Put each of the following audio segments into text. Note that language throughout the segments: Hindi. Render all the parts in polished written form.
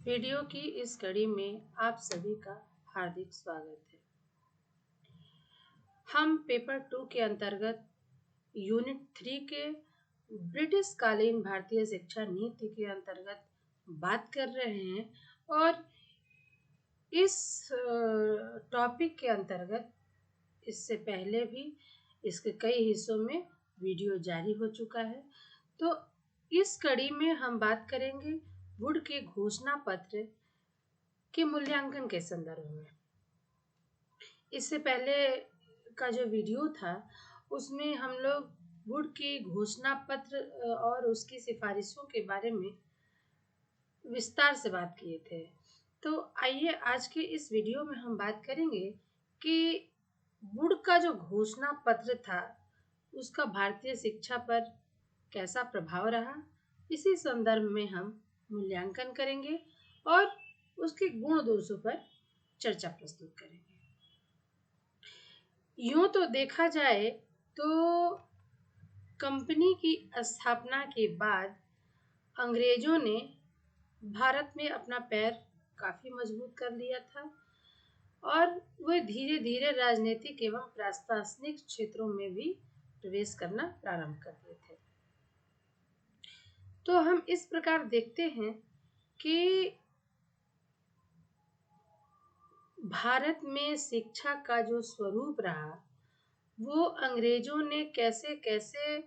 वीडियो की इस कड़ी में आप सभी का हार्दिक स्वागत है। हम पेपर 2 के अंतर्गत यूनिट 3 के ब्रिटिश कालीन भारतीय शिक्षा नीति के अंतर्गत बात कर रहे हैं और इस टॉपिक के अंतर्गत इससे पहले भी इसके कई हिस्सों में वीडियो जारी हो चुका है। तो इस कड़ी में हम बात करेंगे वुड के घोषणा पत्र के मूल्यांकन के संदर्भ में। इससे पहले का जो वीडियो था उसमें हम लोग वुड के घोषणा पत्र और उसकी सिफारिशों के बारे में विस्तार से बात किए थे। तो आइए आज के इस वीडियो में हम बात करेंगे कि वुड का जो घोषणा पत्र था उसका भारतीय शिक्षा पर कैसा प्रभाव रहा। इसी संदर्भ में हम मूल्यांकन करेंगे और उसके गुण दोषों पर चर्चा प्रस्तुत करेंगे। यूं तो देखा जाए तो कंपनी की स्थापना के बाद अंग्रेजों ने भारत में अपना पैर काफी मजबूत कर लिया था और वे धीरे धीरे राजनीतिक एवं प्रशासनिक क्षेत्रों में भी प्रवेश करना प्रारंभ कर दिए थे। तो हम इस प्रकार देखते हैं कि भारत में शिक्षा का जो स्वरूप रहा वो अंग्रेजों ने कैसे कैसे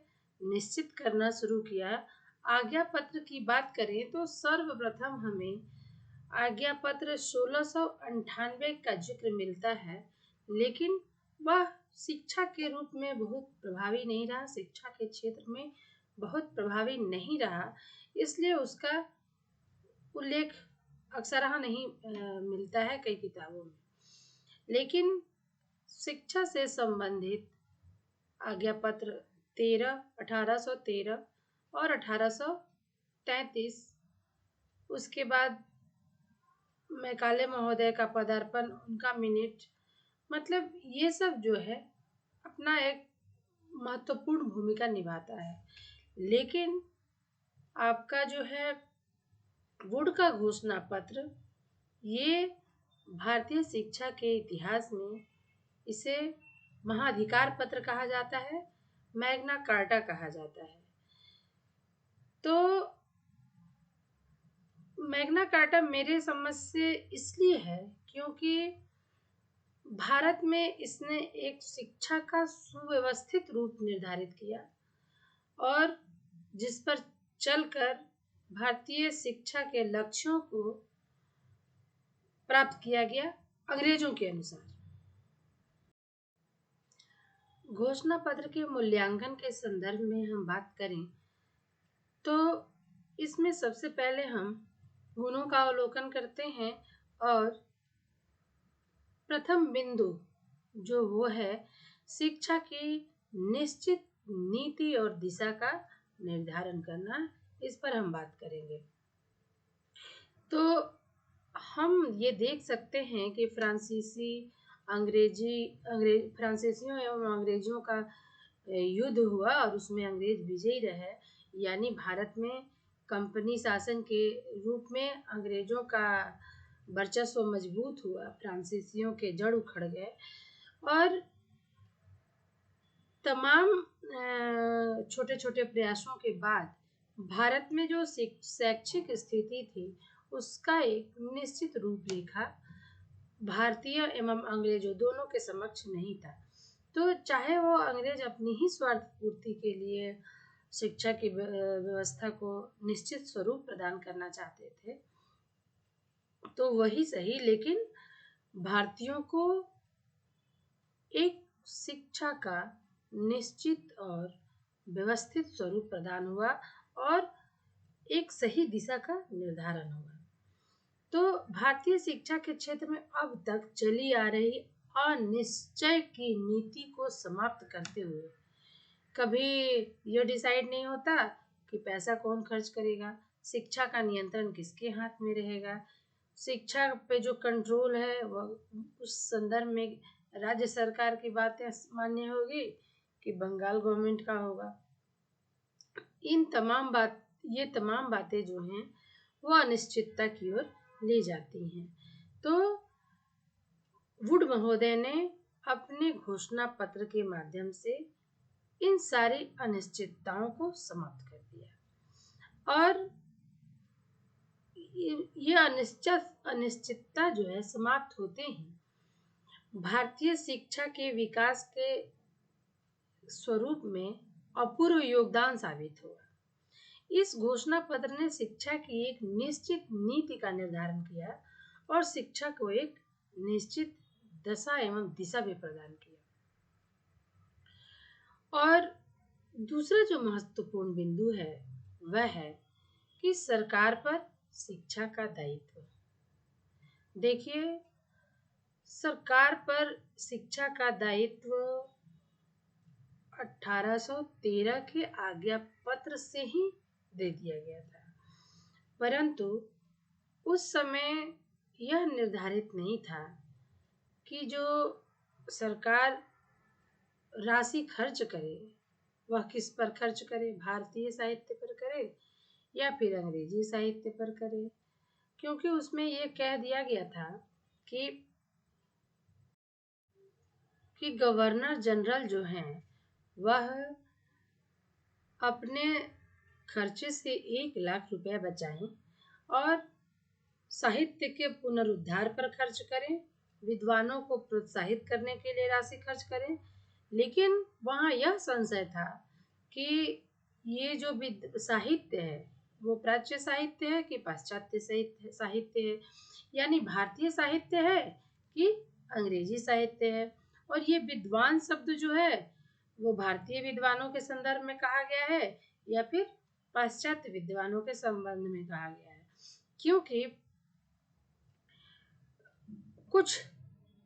निश्चित करना शुरू किया। आज्ञा पत्र की बात करें तो सर्वप्रथम हमें आज्ञा पत्र 1698 का जिक्र मिलता है, लेकिन वह शिक्षा के रूप में बहुत प्रभावी नहीं रहा, शिक्षा के क्षेत्र में बहुत प्रभावी नहीं रहा, इसलिए उसका उल्लेख अक्सरहा नहीं मिलता है कई किताबों में। लेकिन शिक्षा से संबंधित आज्ञा पत्र 1813 और 1833, उसके बाद मैकाले महोदय का पदार्पण, उनका मिनट, मतलब ये सब जो है अपना एक महत्वपूर्ण भूमिका निभाता है। लेकिन आपका जो है वुड का घोषणा पत्र, ये भारतीय शिक्षा के इतिहास में इसे महाधिकार पत्र कहा जाता है, मैग्ना कार्टा कहा जाता है। तो मैग्ना कार्टा मेरे समझ से इसलिए है क्योंकि भारत में इसने एक शिक्षा का सुव्यवस्थित रूप निर्धारित किया और जिस पर चलकर भारतीय शिक्षा के लक्ष्यों को प्राप्त किया गया अंग्रेजों के अनुसार। घोषणा पत्र के मूल्यांकन के संदर्भ में हम बात करें तो इसमें सबसे पहले हम गुणों का अवलोकन करते हैं और प्रथम बिंदु जो वो है शिक्षा की निश्चित नीति और दिशा का निर्धारण करना, इस पर हम बात करेंगे। तो हम ये देख सकते हैं कि फ्रांसीसियों एवं अंग्रेजों का युद्ध हुआ और उसमें अंग्रेज विजयी रहे, यानी भारत में कंपनी शासन के रूप में अंग्रेजों का वर्चस्व मजबूत हुआ, फ्रांसीसियों के जड़ उखड़ गए और तमाम छोटे छोटे प्रयासों के बाद भारत में जो शैक्षिक स्थिति थी उसका एक निश्चित रूपरेखा भारतीय एवं अंग्रेजों दोनों के समक्ष नहीं था। तो चाहे वो अंग्रेज अपनी ही स्वार्थ पूर्ति के लिए शिक्षा की व्यवस्था को निश्चित स्वरूप प्रदान करना चाहते थे तो वही सही, लेकिन भारतीयों को एक शिक्षा का निश्चित और व्यवस्थित स्वरूप प्रदान हुआ और एक सही दिशा का निर्धारण हुआ। तो भारतीय शिक्षा के क्षेत्र में अब तक चली आ रही अनिश्चय की नीति को समाप्त करते हुए कभी यह डिसाइड नहीं होता कि पैसा कौन खर्च करेगा, शिक्षा का नियंत्रण किसके हाथ में रहेगा, शिक्षा पे जो कंट्रोल है वह उस संदर्भ में राज्य सरकार की बातें मान्य होगी कि बंगाल गवर्नमेंट का होगा। ये तमाम बातें जो हैं वो अनिश्चितता की ओर ले जाती हैं। तो वुड महोदय ने अपने घोषणा पत्र के माध्यम से इन सारी अनिश्चितताओं को समाप्त कर दिया और ये अनिश्चितता जो है समाप्त होते ही भारतीय शिक्षा के विकास के स्वरूप में अपूर्व योगदान साबित हुआ। इस घोषणा पत्र ने शिक्षा की एक निश्चित नीति का निर्धारण किया और शिक्षा को एक निश्चित दशा एवं दिशा भी प्रदान किया। और दूसरा जो महत्वपूर्ण बिंदु है वह है कि सरकार पर शिक्षा का दायित्व। देखिए, सरकार पर शिक्षा का दायित्व 1813 के आज्ञा पत्र से ही दे दिया गया था, परंतु उस समय यह निर्धारित नहीं था कि जो सरकार राशि खर्च करे वह किस पर खर्च करे, भारतीय साहित्य पर करे या फिर अंग्रेजी साहित्य पर करे, क्योंकि उसमें ये कह दिया गया था कि गवर्नर जनरल जो हैं वह अपने खर्चे से 1 लाख रुपए बचाएं और साहित्य के पुनरुद्धार पर खर्च करें, विद्वानों को प्रोत्साहित करने के लिए राशि खर्च करें। लेकिन वहाँ यह संशय था कि ये जो साहित्य है वो प्राच्य साहित्य है कि पाश्चात्य साहित्य है, यानी भारतीय साहित्य है कि अंग्रेजी साहित्य है। और ये विद्वान शब्द जो है वो भारतीय विद्वानों के संदर्भ में कहा गया है या फिर पाश्चात्य विद्वानों के संबंध में कहा गया है, क्योंकि कुछ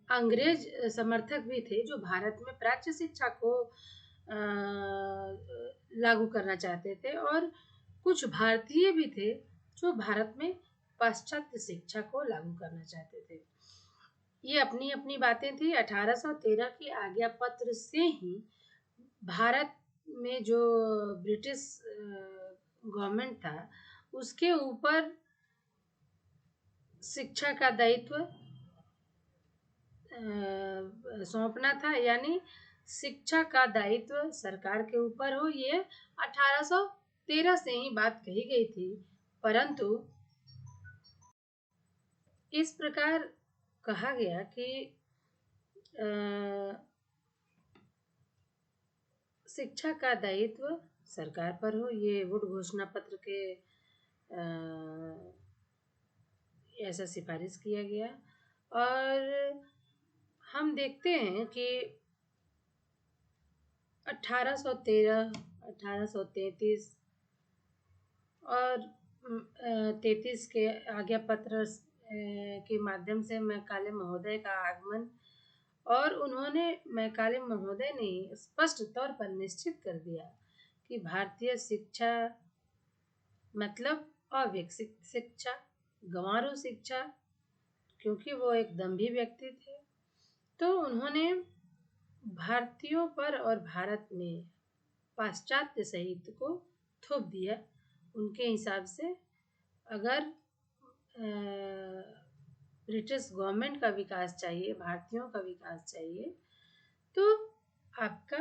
अंग्रेज समर्थक भी थे जो भारत में प्राच्य शिक्षा को लागू करना चाहते थे और कुछ भारतीय भी थे जो भारत में पाश्चात्य शिक्षा को लागू करना चाहते थे। ये अपनी अपनी बातें थी। 1813 की आज्ञा पत्र से ही भारत में जो ब्रिटिश गवर्नमेंट था उसके ऊपर शिक्षा का दायित्व सौंपना था, यानी शिक्षा का दायित्व सरकार के ऊपर हो, ये 1813 से ही बात कही गई थी। परंतु इस प्रकार कहा गया कि शिक्षा का दायित्व सरकार पर हो, ये वुड घोषणा पत्र के ऐसा सिफारिश किया गया। और हम देखते हैं कि 1813, 1833 और 33 के आज्ञा पत्र के माध्यम से मैकाले महोदय का आगमन, और उन्होंने मैकाले महोदय ने स्पष्ट तौर पर निश्चित कर दिया कि भारतीय शिक्षा मतलब अविकसित शिक्षा, गंवारू शिक्षा, क्योंकि वो एक दंभी व्यक्ति थे। तो उन्होंने भारतीयों पर और भारत में पाश्चात्य साहित्य को थोप दिया। उनके हिसाब से अगर ब्रिटिश गवर्नमेंट का विकास चाहिए, भारतीयों का विकास चाहिए, तो आपका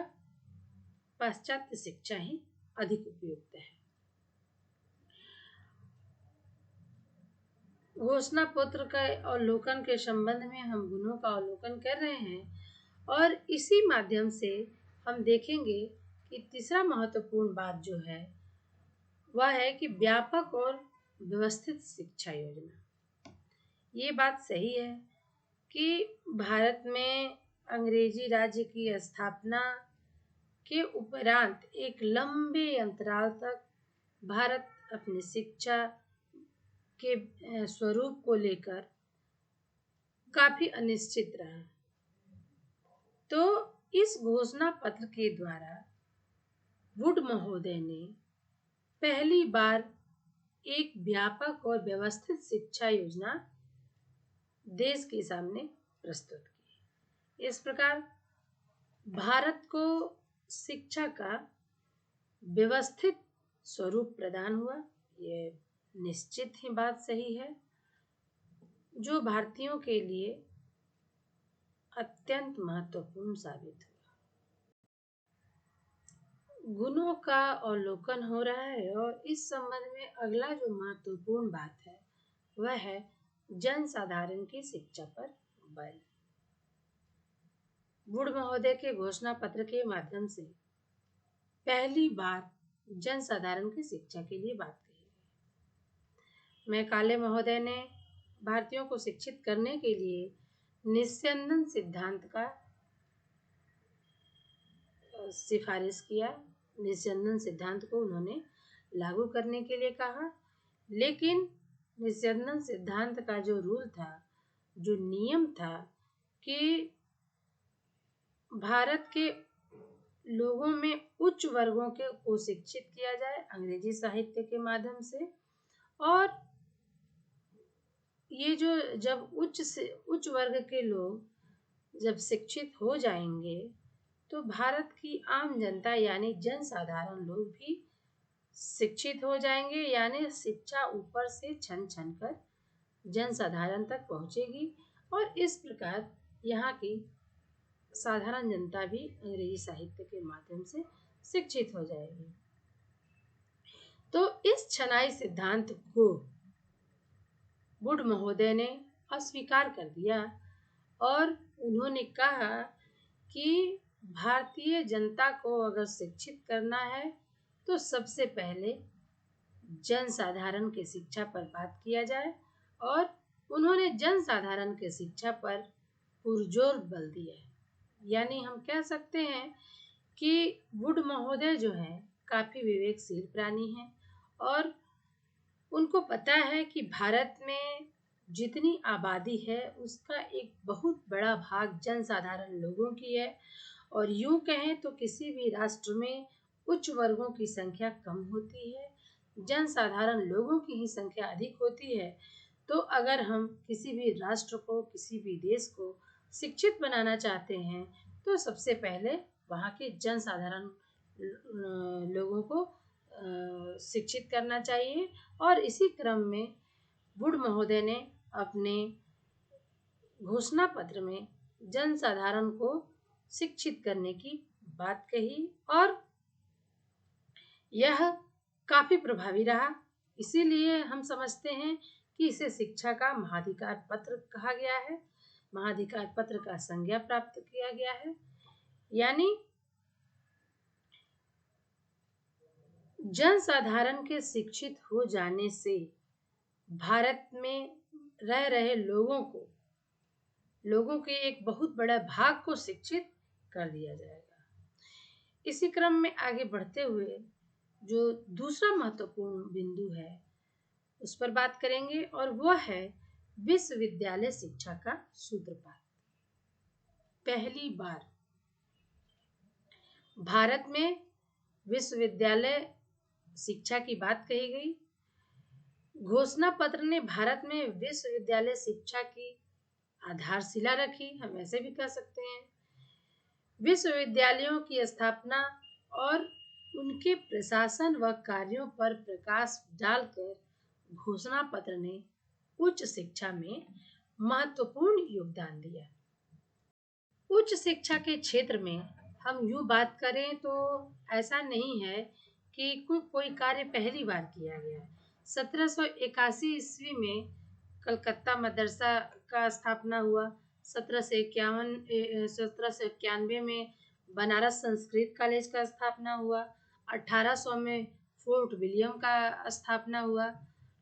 पाश्चात्य शिक्षा ही अधिक उपयुक्त है। घोषणा पत्र का अवलोकन के संबंध में हम गुणों का अवलोकन कर रहे हैं और इसी माध्यम से हम देखेंगे कि तीसरा महत्वपूर्ण बात जो है वह है कि व्यापक और व्यवस्थित शिक्षा योजना। ये बात सही है कि भारत में अंग्रेजी राज्य की स्थापना के उपरांत एक लंबे अंतराल तक भारत अपनी शिक्षा के स्वरूप को लेकर काफी अनिश्चित रहा। तो इस घोषणा पत्र के द्वारा वुड महोदय ने पहली बार एक व्यापक और व्यवस्थित शिक्षा योजना देश के सामने प्रस्तुत की। इस प्रकार भारत को शिक्षा का व्यवस्थित स्वरूप प्रदान हुआ, ये निश्चित ही बात सही है। जो भारतीयों के लिए अत्यंत महत्वपूर्ण साबित हुआ। गुणों का अवलोकन हो रहा है और इस संबंध में अगला जो महत्वपूर्ण बात है वह है जन साधारण की शिक्षा पर बल। वुड महोदय के घोषणा पत्र के माध्यम से पहली बार जन साधारण की शिक्षा के लिए बात कही गई। मैकाले महोदय ने भारतीयों को शिक्षित करने के लिए निस्यंदन सिद्धांत का सिफारिश किया। निस्यंदन सिद्धांत को उन्होंने लागू करने के लिए कहा, लेकिन निस्यंदन सिद्धांत का जो रूल था, जो नियम था कि भारत के लोगों में उच्च वर्गों को शिक्षित किया जाए अंग्रेजी साहित्य के माध्यम से, और ये जो जब उच्च वर्ग के लोग जब शिक्षित हो जाएंगे तो भारत की आम जनता यानी जन साधारण लोग भी शिक्षित हो जाएंगे, यानी शिक्षा ऊपर से छन छन कर जन साधारण तक पहुंचेगी और इस प्रकार यहाँ की साधारण जनता भी अंग्रेजी साहित्य के माध्यम से शिक्षित हो जाएगी। तो इस छनाई सिद्धांत को वुड महोदय ने अस्वीकार कर दिया और उन्होंने कहा कि भारतीय जनता को अगर शिक्षित करना है तो सबसे पहले जन साधारण की शिक्षा पर बात किया जाए, और उन्होंने जन साधारण की शिक्षा पर पुरजोर बल दिया। यानी हम कह सकते हैं कि वुड महोदय जो है काफी विवेकशील प्राणी हैं और उनको पता है कि भारत में जितनी आबादी है उसका एक बहुत बड़ा भाग जन साधारण लोगों की है, और यूं कहें तो किसी भी राष्ट्र में उच्च वर्गों की संख्या कम होती है, जन साधारण लोगों की ही संख्या अधिक होती है। तो अगर हम किसी भी राष्ट्र को, किसी भी देश को शिक्षित बनाना चाहते हैं तो सबसे पहले वहाँ के जन साधारण लोगों को शिक्षित करना चाहिए। और इसी क्रम में वुड महोदय ने अपने घोषणा पत्र में जन साधारण को शिक्षित करने की बात कही और यह काफी प्रभावी रहा। इसीलिए हम समझते हैं कि इसे शिक्षा का महाधिकार पत्र कहा गया है, महाधिकार पत्र का संज्ञा प्राप्त किया गया है। यानी जन साधारण के शिक्षित हो जाने से भारत में रह रहे लोगों के एक बहुत बड़ा भाग को शिक्षित कर दिया जाएगा। इसी क्रम में आगे बढ़ते हुए जो दूसरा महत्वपूर्ण बिंदु है उस पर बात करेंगे और वह है विश्वविद्यालय शिक्षा का सूत्रपात। पहली बार भारत में विश्वविद्यालय शिक्षा की बात कही गई। घोषणा पत्र ने भारत में विश्वविद्यालय शिक्षा की आधारशिला रखी, हम ऐसे भी कह सकते हैं। विश्वविद्यालयों की स्थापना और उनके प्रशासन व कार्यों पर प्रकाश डालकर घोषणा पत्र ने उच्च शिक्षा में महत्वपूर्ण योगदान दिया। उच्च शिक्षा के क्षेत्र में हम यूं बात करें तो ऐसा नहीं है कि कोई कार्य पहली बार किया गया। 1781 ईस्वी में कलकत्ता मदरसा का स्थापना हुआ। 1791 में बनारस संस्कृत कॉलेज का स्थापना हुआ। 1800 में फोर्ट विलियम का स्थापना हुआ।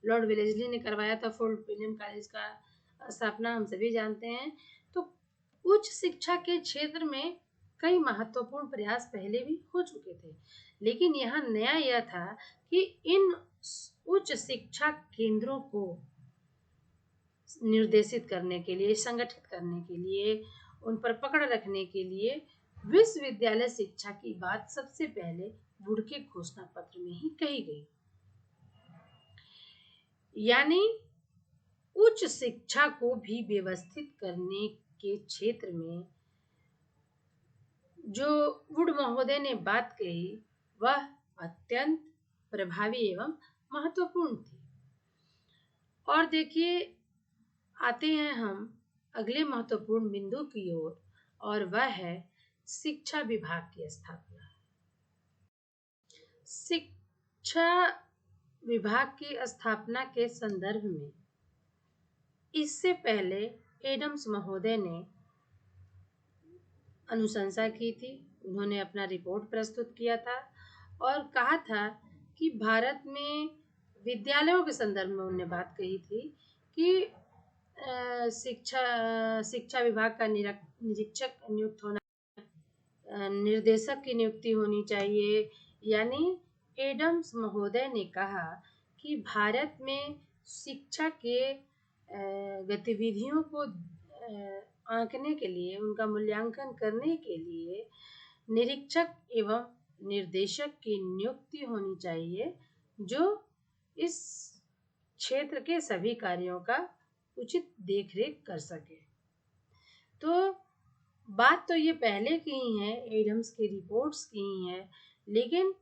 लॉर्ड वेलेस्ली ने करवाया था फोर्ट विलियम कॉलेज का स्थापना, हम सभी जानते हैं। तो उच्च शिक्षा के क्षेत्र में कई महत्वपूर्ण प्रयास पहले भी हो चुके थे, लेकिन यहाँ नया यह था कि इन उच्च शिक्षा केंद्रों को निर्देशित करने के लिए, संगठित करने के लिए, उन पर पकड़ रखने के लिए विश्वविद्यालय शिक्षा की बात सबसे पहले वुड के घोषणा पत्र में ही कही गई। यानी उच्च शिक्षा को भी व्यवस्थित करने के क्षेत्र में जो वुड महोदय ने बात कही वह अत्यंत प्रभावी एवं महत्वपूर्ण थी। और देखिए आते हैं हम अगले महत्वपूर्ण बिंदु की ओर और वह है शिक्षा विभाग की स्थापना। शिक्षा विभाग की स्थापना के संदर्भ में इससे पहले एडम्स महोदय ने अनुशंसा की थी। उन्होंने अपना रिपोर्ट प्रस्तुत किया था और कहा था कि भारत में विद्यालयों के संदर्भ में उन्होंने बात कही थी कि शिक्षा विभाग का निरीक्षक नियुक्त होना, निर्देशक की नियुक्ति होनी चाहिए। यानी एडम्स महोदय ने कहा कि भारत में शिक्षा के गतिविधियों को आंकने के लिए, उनका मूल्यांकन करने के लिए निरीक्षक एवं निर्देशक की नियुक्ति होनी चाहिए, जो इस क्षेत्र के सभी कार्यों का उचित देखरेख कर सके। तो बात तो ये पहले की ही है, एडम्स की रिपोर्ट्स की ही है, लेकिन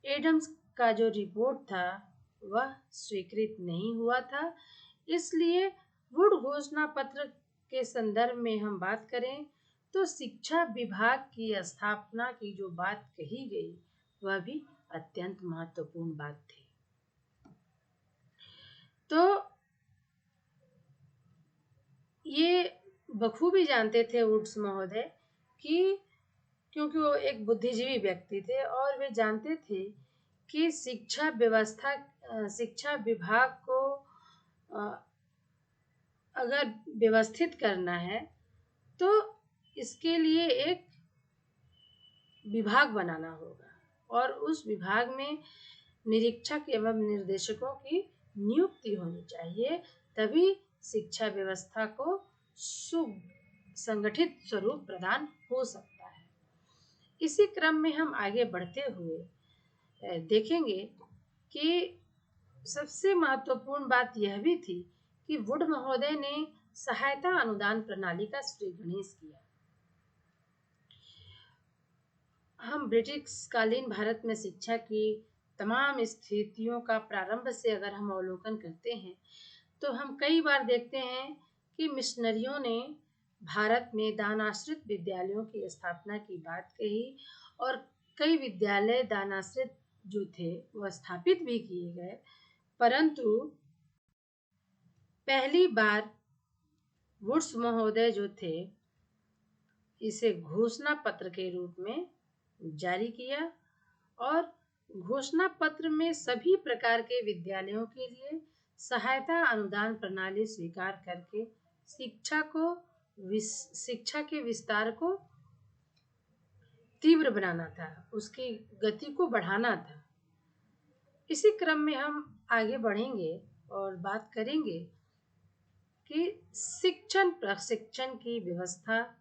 एडम्स का जो रिपोर्ट था वह स्वीकृत नहीं हुआ था। इसलिए वुड घोषणा पत्र के संदर्भ में हम बात करें तो शिक्षा विभाग की स्थापना की जो बात कही गई वह भी अत्यंत महत्वपूर्ण बात थी। तो ये बखूबी जानते थे वुड्स महोदय कि, क्योंकि वो एक बुद्धिजीवी व्यक्ति थे और वे जानते थे कि शिक्षा विभाग को अगर व्यवस्थित करना है तो इसके लिए एक विभाग बनाना होगा और उस विभाग में निरीक्षक एवं निर्देशकों की नियुक्ति होनी चाहिए, तभी शिक्षा व्यवस्था को सुसंगठित स्वरूप प्रदान हो सकता है। इसी क्रम में हम आगे बढ़ते हुए देखेंगे कि सबसे महत्वपूर्ण बात यह भी थी कि वुड महोदय ने सहायता अनुदान प्रणाली का श्रीगणेश किया। हम ब्रिटिश कालीन भारत में शिक्षा की तमाम स्थितियों का प्रारंभ से अगर हम अवलोकन करते हैं तो हम कई बार देखते हैं कि मिशनरियों ने भारत में दानाश्रित विद्यालयों की स्थापना की बात कही और कई विद्यालय दानाश्रित जो थे वह स्थापित भी किए गए, परंतु पहली बार वुड्स महोदय जो थे इसे घोषणा पत्र के रूप में जारी किया और घोषणा पत्र में सभी प्रकार के विद्यालयों के लिए सहायता अनुदान प्रणाली स्वीकार करके शिक्षा के विस्तार को तीव्र बनाना था, उसकी गति को बढ़ाना था। इसी क्रम में हम आगे बढ़ेंगे और बात करेंगे कि शिक्षण प्रशिक्षण की व्यवस्था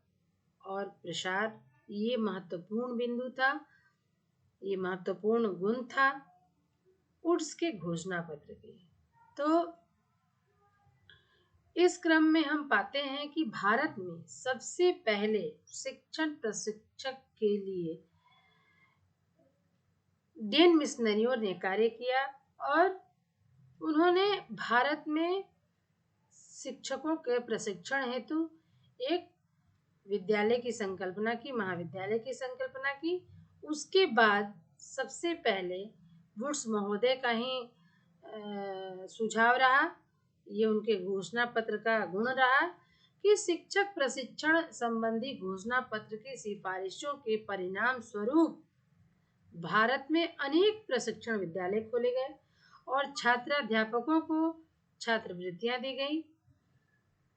और प्रसार, ये महत्वपूर्ण बिंदु था, ये महत्वपूर्ण गुण था वुड्स के घोषणा पत्र के। तो इस क्रम में हम पाते हैं कि भारत में सबसे पहले शिक्षण प्रशिक्षक के लिए डेन मिशनरियों ने कार्य किया और उन्होंने भारत में शिक्षकों के प्रशिक्षण हेतु एक विद्यालय की संकल्पना की, महाविद्यालय की संकल्पना की। उसके बाद सबसे पहले वुड्स महोदय का ही सुझाव रहा, ये उनके घोषणा पत्र का गुण रहा कि शिक्षक प्रशिक्षण संबंधी घोषणा पत्र की सिफारिशों के परिणाम स्वरूप भारत में अनेक प्रशिक्षण विद्यालय खोले गए और छात्र अध्यापकों को छात्रवृत्तियां दी गई,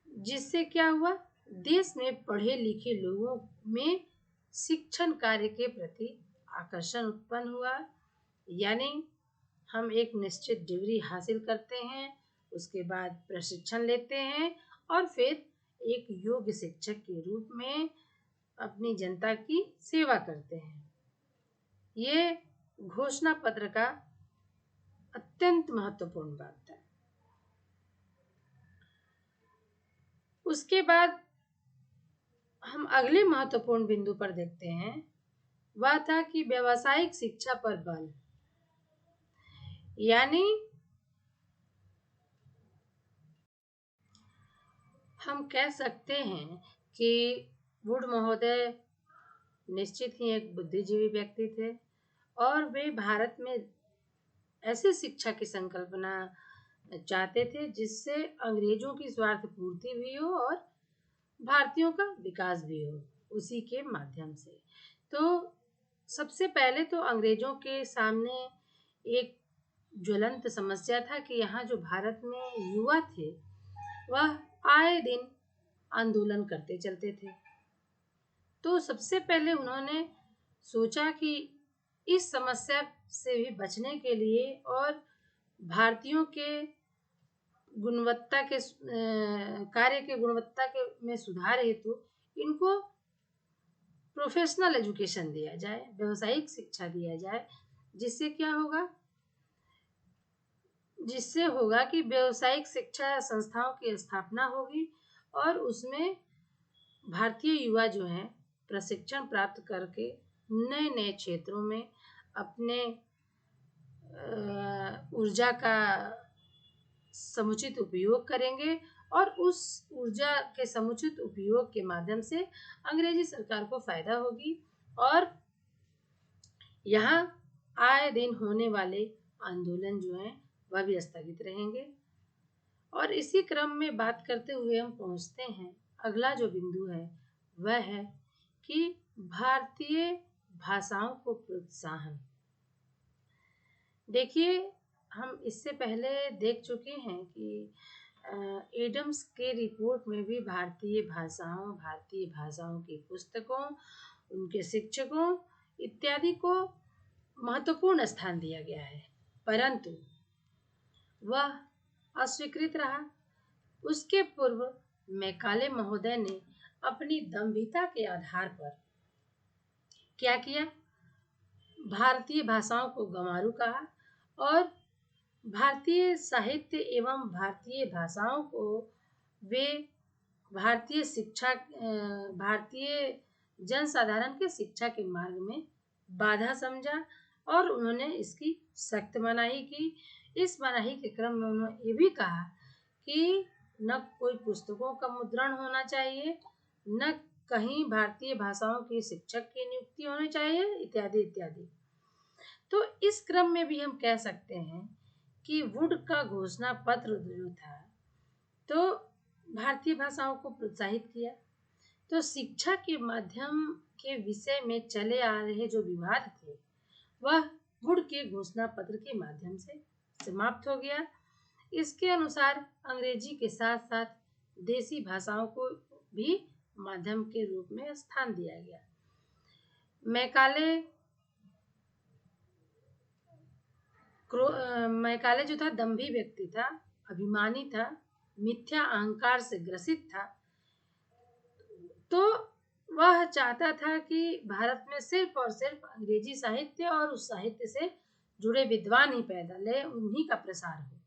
जिससे क्या हुआ, देश में पढ़े लिखे लोगों में शिक्षण कार्य के प्रति आकर्षण उत्पन्न हुआ। यानी हम एक निश्चित डिग्री हासिल करते हैं, उसके बाद प्रशिक्षण लेते हैं और फिर एक योग्य शिक्षक के रूप में अपनी जनता की सेवा करते हैं। ये घोषणा पत्र का अत्यंत महत्वपूर्ण बात है। उसके बाद हम अगले महत्वपूर्ण बिंदु पर देखते हैं, वह था कि व्यावसायिक शिक्षा पर बल। यानी हम कह सकते हैं कि वुड महोदय निश्चित ही एक बुद्धिजीवी व्यक्ति थे और वे भारत में ऐसी शिक्षा की संकल्पना चाहते थे जिससे अंग्रेजों की स्वार्थ पूर्ति भी हो और भारतीयों का विकास भी हो उसी के माध्यम से। तो सबसे पहले तो अंग्रेजों के सामने एक ज्वलंत समस्या था कि यहाँ जो भारत में युवा थे वह आए दिन आंदोलन करते चलते थे। तो सबसे पहले उन्होंने सोचा कि इस समस्या से भी बचने के लिए और भारतीयों के गुणवत्ता के कार्य के गुणवत्ता के में सुधार हेतु इनको प्रोफेशनल एजुकेशन दिया जाए, व्यवसायिक शिक्षा दिया जाए, जिससे क्या होगा, जिससे होगा कि व्यवसायिक शिक्षा संस्थाओं की स्थापना होगी और उसमें भारतीय युवा जो हैं प्रशिक्षण प्राप्त करके नए नए क्षेत्रों में अपने ऊर्जा का समुचित उपयोग करेंगे और उस ऊर्जा के समुचित उपयोग के माध्यम से अंग्रेजी सरकार को फायदा होगी और यहाँ आए दिन होने वाले आंदोलन जो हैं वह भी स्थगित रहेंगे। और इसी क्रम में बात करते हुए हम पहुंचते हैं, अगला जो बिंदु है वह है कि भारतीय भाषाओं को प्रोत्साहन। देखिए, हम इससे पहले देख चुके हैं कि एडम्स के रिपोर्ट में भी भारतीय भाषाओं की पुस्तकों, उनके शिक्षकों इत्यादि को महत्वपूर्ण स्थान दिया गया है, परंतु वह अस्वीकृत रहा। उसके पूर्व मैकाले महोदय ने अपनी दंभिता के आधार पर क्या किया, भारतीय भाषाओं को गंवारू कहा और भारतीय साहित्य एवं भारतीय भाषाओं को वे भारतीय जनसाधारण के शिक्षा के मार्ग में बाधा समझा और उन्होंने इसकी सख्त मनाही की। इस मनाही के क्रम में उन्होंने ये भी कहा कि न कोई पुस्तकों का मुद्रण होना चाहिए, न कहीं भारतीय भाषाओं की शिक्षक की नियुक्ति होनी चाहिए, इत्यादि इत्यादि। तो इस क्रम में भी हम कह सकते हैं कि वुड का घोषणा पत्र जो था तो भारतीय भाषाओं को प्रोत्साहित किया। तो शिक्षा के माध्यम के विषय में चले आ रहे जो विवाद थे वह वुड के घोषणा पत्र के माध्यम से समाप्त हो गया। इसके अनुसार अंग्रेजी के साथ साथ देसी भाषाओं को भी माध्यम के रूप में स्थान दिया गया। मैकाले जो था दंभी व्यक्ति था, अभिमानी था, मिथ्या अहंकार से ग्रसित था। तो वह चाहता था कि भारत में सिर्फ और सिर्फ अंग्रेजी साहित्य और उस साहित्य से जुड़े विद्वान ही पैदा ले, उन्हीं का प्रसार हो।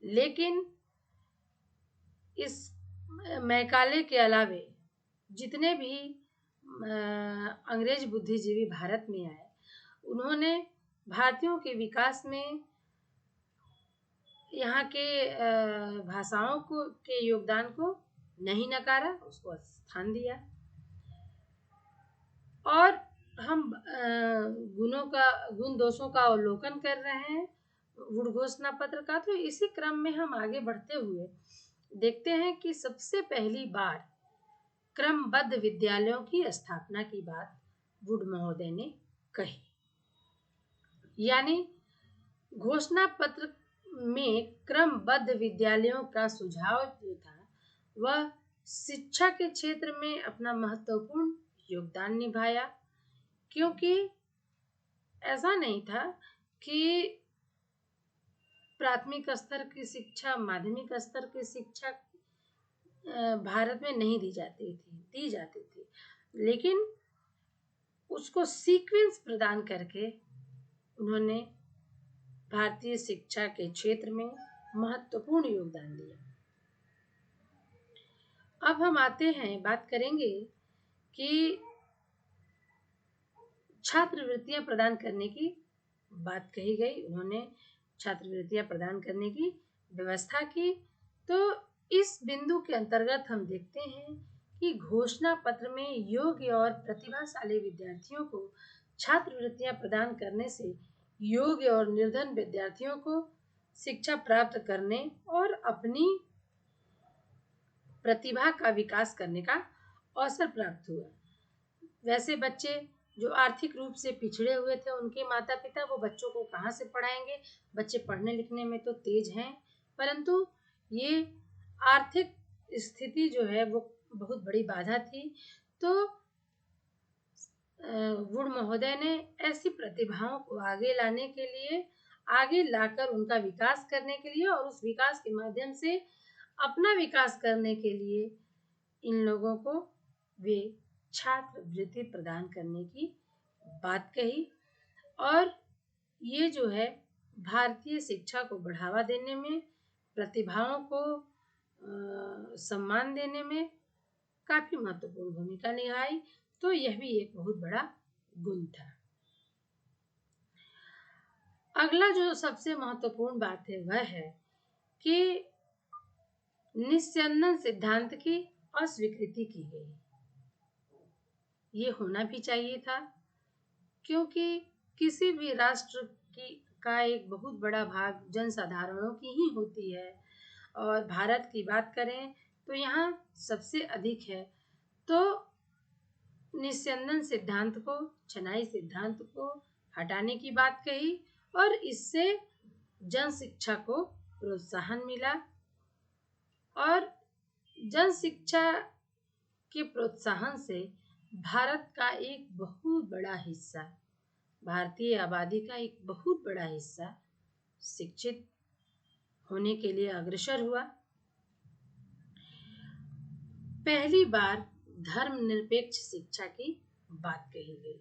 लेकिन इस मैकाले के अलावे जितने भी अंग्रेज बुद्धिजीवी भारत में आए, उन्होंने भारतीयों के विकास में यहाँ के भाषाओं को के योगदान को नहीं नकारा, उसको स्थान दिया। और हम गुण दोषों का अवलोकन कर रहे हैं वुड घोषणा पत्र का। तो इसी क्रम में हम आगे बढ़ते हुए देखते हैं कि सबसे पहली बार क्रमबद्ध विद्यालयों की स्थापना की बात वुड महोदय ने कही। यानी घोषणा पत्र में क्रमबद्ध विद्यालयों का सुझाव जो था वह शिक्षा के क्षेत्र में अपना महत्वपूर्ण योगदान निभाया, क्योंकि ऐसा नहीं था कि प्राथमिक स्तर की शिक्षा, माध्यमिक स्तर की शिक्षा भारत में नहीं दी जाती थी, लेकिन उसको सीक्वेंस प्रदान करके उन्होंने भारतीय शिक्षा के क्षेत्र में महत्वपूर्ण योगदान दिया। अब हम आते हैं, बात करेंगे कि छात्रवृत्तियां प्रदान करने की बात कही गई। उन्होंने छात्रवृत्तियां प्रदान करने की व्यवस्था की। तो इस बिंदु के अंतर्गत हम देखते हैं कि घोषणा पत्र में योग्य और प्रतिभाशाली विद्यार्थियों को छात्रवृत्तियां प्रदान करने से योग्य और निर्धन विद्यार्थियों को शिक्षा प्राप्त करने और अपनी प्रतिभा का विकास करने का अवसर प्राप्त हुआ। वैसे बच्चे जो आर्थिक रूप से पिछड़े हुए थे, उनके माता पिता वो बच्चों को कहाँ से पढ़ाएंगे। बच्चे पढ़ने लिखने में तो तेज हैं, परंतु ये आर्थिक स्थिति जो है वो बहुत बड़ी बाधा थी। तो वुड महोदय ने ऐसी प्रतिभाओं को आगे लाने के लिए, आगे लाकर उनका विकास करने के लिए और उस विकास के माध्यम से अपना विकास करने के लिए इन लोगों को वे छात्रवृत्ति प्रदान करने की बात कही। और ये जो है भारतीय शिक्षा को बढ़ावा देने में, प्रतिभाओं को सम्मान देने में काफी महत्वपूर्ण भूमिका निभाई। तो यह भी एक बहुत बड़ा गुण था। अगला जो सबसे महत्वपूर्ण बात है वह है कि निस्यंदन सिद्धांत की अस्वीकृति की गई। ये होना भी चाहिए था, क्योंकि किसी भी राष्ट्र का एक बहुत बड़ा भाग जनसाधारणों की ही होती है। और भारत की बात करें तो यहाँ सबसे अधिक है। तो निस्यंदन सिद्धांत को, छनाई सिद्धांत को हटाने की बात कही और इससे जन शिक्षा को प्रोत्साहन मिला। और जन शिक्षा के प्रोत्साहन से भारत का एक बहुत बड़ा हिस्सा, भारतीय आबादी का एक बहुत बड़ा हिस्सा शिक्षित होने के लिए अग्रसर हुआ। पहली बार धर्मनिरपेक्ष शिक्षा की बात कही गई,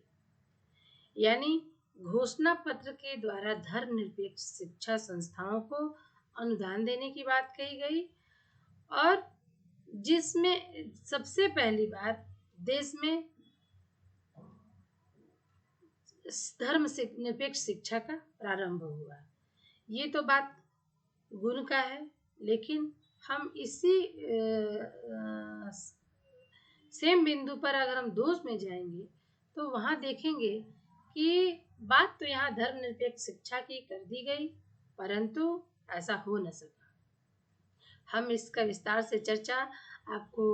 यानी घोषणा पत्र के द्वारा धर्मनिरपेक्ष शिक्षा संस्थाओं को अनुदान देने की बात कही गई और जिसमें सबसे पहली बार देश में धर्म निरपेक्ष शिक्षा का प्रारंभ हुआ। ये तो बात गुण का है, लेकिन हम इसी सेम बिंदु पर अगर हम दोष में जाएंगे तो वहां देखेंगे कि बात तो यहाँ धर्मनिरपेक्ष शिक्षा की कर दी गई, परंतु ऐसा हो न सका। हम इसका विस्तार से चर्चा आपको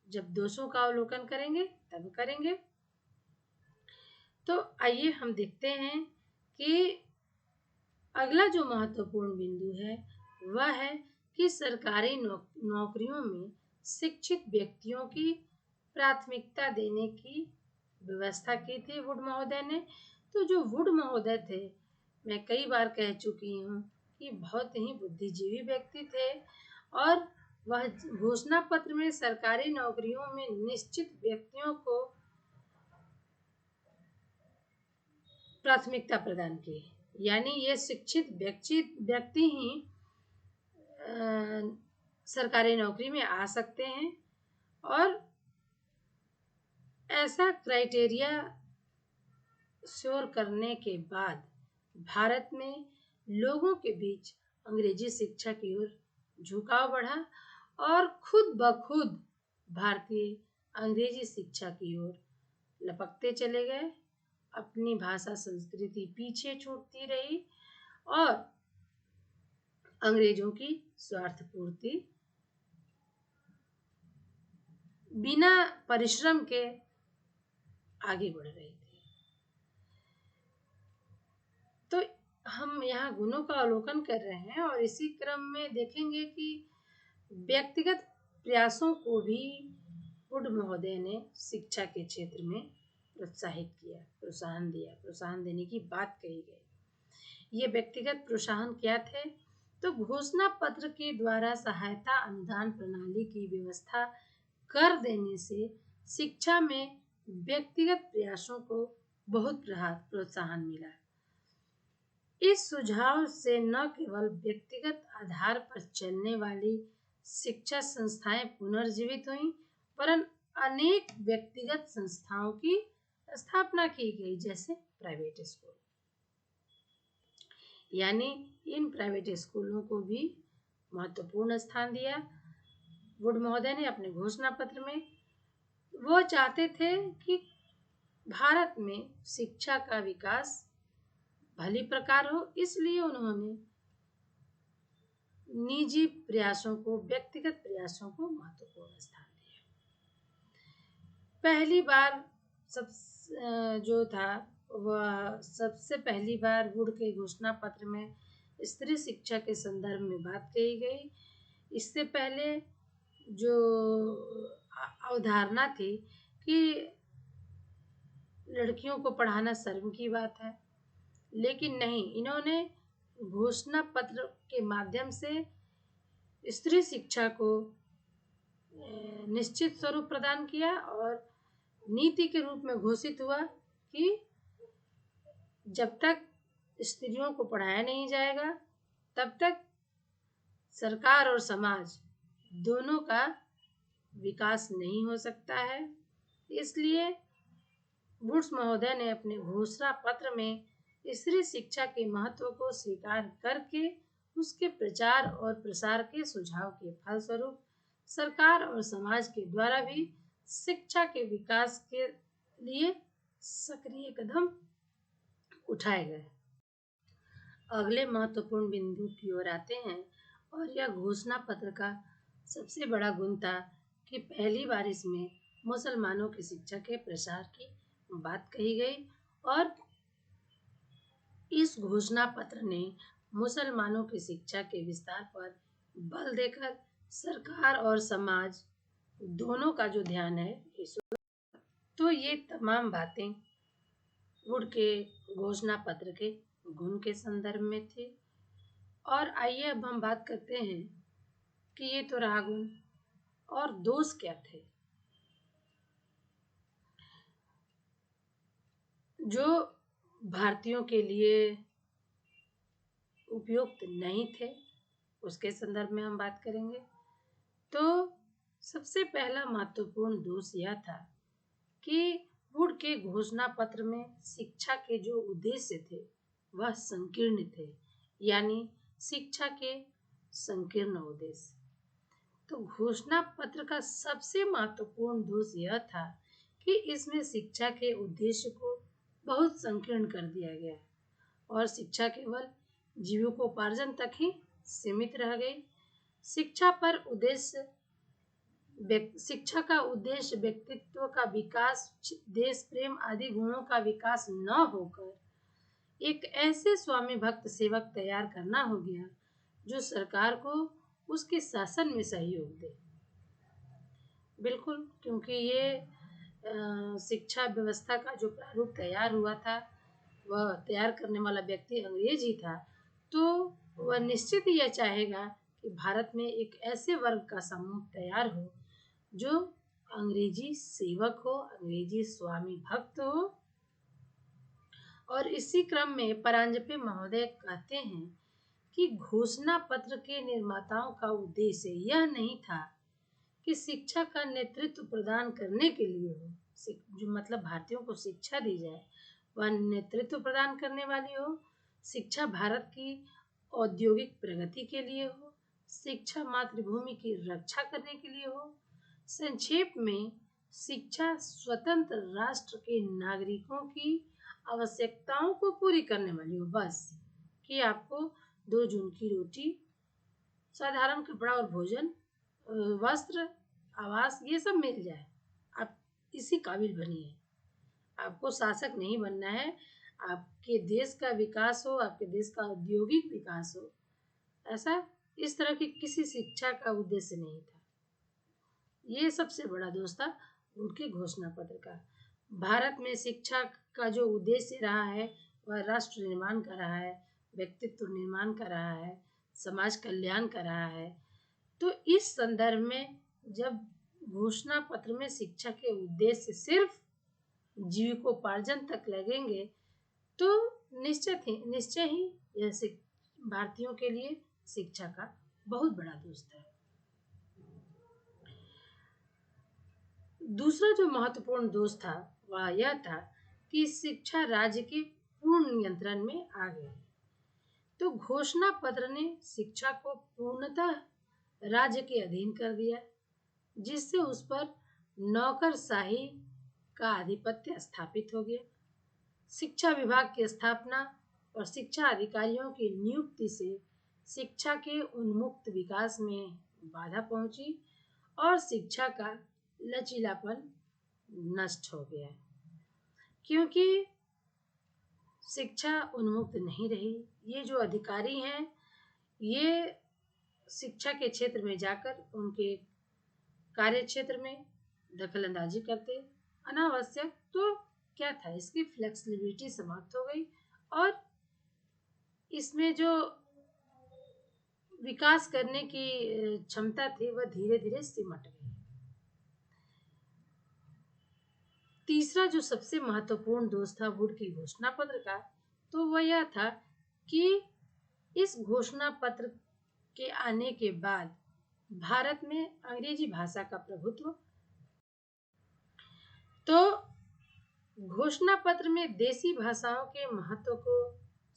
जब दोषों का अवलोकन करेंगे तब करेंगे। तो आइए हम देखते हैं कि अगला जो महत्वपूर्ण बिंदु है वह है कि सरकारी नौकरियों में शिक्षित व्यक्तियों की प्राथमिकता देने की व्यवस्था की थी वुड महोदय ने। तो जो वुड महोदय थे, मैं कई बार कह चुकी हूँ कि बहुत ही बुद्धिजीवी व्यक्ति थे और वह घोषणा पत्र में सरकारी नौकरियों में निश्चित व्यक्तियों को प्राथमिकता प्रदान की, यानी ये शिक्षित व्यक्ति ही सरकारी नौकरी में आ सकते हैं। और ऐसा क्राइटेरिया श्योर करने के बाद भारत में लोगों के बीच अंग्रेजी शिक्षा की ओर झुकाव बढ़ा और खुद ब खुद भारतीय अंग्रेजी शिक्षा की ओर लपकते चले गए। अपनी भाषा संस्कृति पीछे छूटती रही और अंग्रेजों की स्वार्थ पूर्ति बिना परिश्रम के आगे बढ़ रही थी। तो हम यहाँ गुणों का अवलोकन कर रहे हैं और इसी क्रम में देखेंगे कि व्यक्तिगत प्रयासों को भी वुड महोदय ने शिक्षा के क्षेत्र में प्रोत्साहित किया, प्रोत्साहन दिया, प्रोत्साहन देने की बात कही गई। ये व्यक्तिगत प्रोत्साहन क्या थे? तो घोषणा पत्र के द्वारा सहायता अनुदान प्रणाली की व्यवस्था कर देने से शिक्षा में व्यक्तिगत प्रयासों को बहुत प्रोत्साहन मिला। इस सुझाव से न केवल व्यक्तिगत आधार पर चलने वाली शिक्षा संस्थाएं पुनर्जीवित हुईं, वरन अनेक व्यक्तिगत संस्थाओं की स्थापना की गई, जैसे प्राइवेट स्कूल। यानी इन प्राइवेट स्कूलों को भी महत्वपूर्ण स्थान दिया। वुड महोदय ने अपने घोषणा पत्र में वो चाहते थे कि भारत में शिक्षा का विकास भली प्रकार हो, इसलिए उन्होंने निजी प्रयासों को, व्यक्तिगत प्रयासों को महत्वपूर्ण स्थान दिया। पहली बार सब जो था वह सबसे पहली बार वुड के घोषणा पत्र में स्त्री शिक्षा के संदर्भ में बात कही गई। इससे पहले जो अवधारणा थी कि लड़कियों को पढ़ाना शर्म की बात है, लेकिन नहीं, इन्होंने घोषणा पत्र के माध्यम से स्त्री शिक्षा को निश्चित स्वरूप प्रदान किया और नीति के रूप में घोषित हुआ कि जब तक स्त्रियों को पढ़ाया नहीं जाएगा तब तक सरकार और समाज दोनों का विकास नहीं हो सकता है। इसलिए वुड्स महोदय ने अपने घोषणा पत्र में स्त्री शिक्षा के महत्व को स्वीकार करके उसके प्रचार और प्रसार के सुझाव के फलस्वरूप सरकार और समाज के द्वारा भी शिक्षा के विकास के लिए सक्रिय कदम उठाए गए। अगले महत्वपूर्ण बिंदु की ओर आते हैं और यह घोषणा पत्र का सबसे बड़ा गुण था कि पहली बार इसमें मुसलमानों की शिक्षा के प्रसार की बात कही गई और इस घोषणा पत्र ने मुसलमानों की शिक्षा के विस्तार पर बल देकर सरकार और समाज दोनों का जो ध्यान है इस, तो ये तमाम बातें वुड के घोषणा पत्र के गुण के संदर्भ में थी। और आइए अब हम बात करते हैं कि ये तो रहा गुण, और दोष क्या थे जो भारतीयों के लिए उपयुक्त नहीं थे, उसके संदर्भ में हम बात करेंगे। तो सबसे पहला महत्वपूर्ण दोष यह था कि वुड के घोषणा पत्र में शिक्षा के जो उद्देश्य थे वह संकीर्ण थे, यानी शिक्षा के संकीर्ण उद्देश्य। तो घोषणा पत्र का सबसे महत्वपूर्ण दोष यह था कि इसमें शिक्षा के उद्देश्य को बहुत संकीर्ण कर दिया गया और शिक्षा केवल जीविकोपार्जन तक ही सीमित रह गई। शिक्षा का उद्देश्य व्यक्तित्व का विकास, देश प्रेम आदि गुणों का विकास न होकर एक ऐसे स्वामी भक्त सेवक तैयार करना हो गया जो सरकार को उसके शासन में सहयोग दे। बिल्कुल, क्योंकि ये शिक्षा व्यवस्था का जो प्रारूप तैयार हुआ था वह तैयार करने वाला व्यक्ति अंग्रेज ही था, तो वह निश्चित यह चाहेगा कि भारत में एक ऐसे वर्ग का समूह तैयार हो जो अंग्रेजी सेवक हो, अंग्रेजी स्वामी भक्त हो। और इसी क्रम में परांजपे महोदय कहते हैं कि घोषणा पत्र के निर्माताओं का उद्देश्य यह नहीं था कि शिक्षा का नेतृत्व प्रदान करने के लिए हो, जो मतलब भारतीयों को शिक्षा दी जाए वह नेतृत्व प्रदान करने वाली हो, शिक्षा भारत की औद्योगिक प्रगति के लिए हो, शिक्षा मातृभूमि की रक्षा करने के लिए हो। संक्षेप में शिक्षा स्वतंत्र राष्ट्र के नागरिकों की आवश्यकताओं को पूरी करने वाली हो, बस कि आपको 2 जून की रोटी, साधारण कपड़ा और भोजन, वस्त्र, आवास ये सब मिल जाए, आप इसी काबिल बनिए। आपको शासक नहीं बनना है, आपके देश का विकास हो, आपके देश का औद्योगिक विकास हो, ऐसा इस तरह की किसी शिक्षा का उद्देश्य नहीं था। ये सबसे बड़ा दोष था उनके घोषणा पत्र का। भारत में शिक्षा का जो उद्देश्य रहा है वह राष्ट्र निर्माण का रहा है, व्यक्तित्व निर्माण का रहा है, समाज कल्याण का रहा है। तो इस संदर्भ में जब घोषणा पत्र में शिक्षा के उद्देश्य सिर्फ जीविकोपार्जन तक लगेंगे तो निश्चय ही यह भारतीयों के लिए शिक्षा का बहुत बड़ा दोष है। दूसरा जो महत्वपूर्ण दोष था वह यह था कि शिक्षा राज्य के पूर्ण नियंत्रण में आ गई। तो घोषणा पत्र ने शिक्षा को पूर्णतः राज्य के अधीन कर दिया, जिससे उस पर नौकरशाही का आधिपत्य स्थापित हो गया। शिक्षा विभाग की स्थापना और शिक्षा अधिकारियों की नियुक्ति से शिक्षा के उन्मुक्त विकास में बाधा पहुंची और शिक्षा का लचीलापन नष्ट हो गया। क्योंकि शिक्षा उन्मुक्त नहीं रही, ये जो अधिकारी हैं ये शिक्षा के क्षेत्र में जाकर उनके कार्य क्षेत्र में दखल अंदाजी करते अनावश्यक। तो क्या था, इसकी फ्लेक्सिबिलिटी समाप्त हो गई और इसमें जो विकास करने की क्षमता थी वह धीरे धीरे सिमट गई। तीसरा जो सबसे महत्वपूर्ण दोष था वुड की घोषणा पत्र का, तो वह यह था कि इस घोषणा पत्र के आने के बाद भारत में अंग्रेजी भाषा का प्रभुत्व। तो घोषणा पत्र में देसी भाषाओं के महत्व को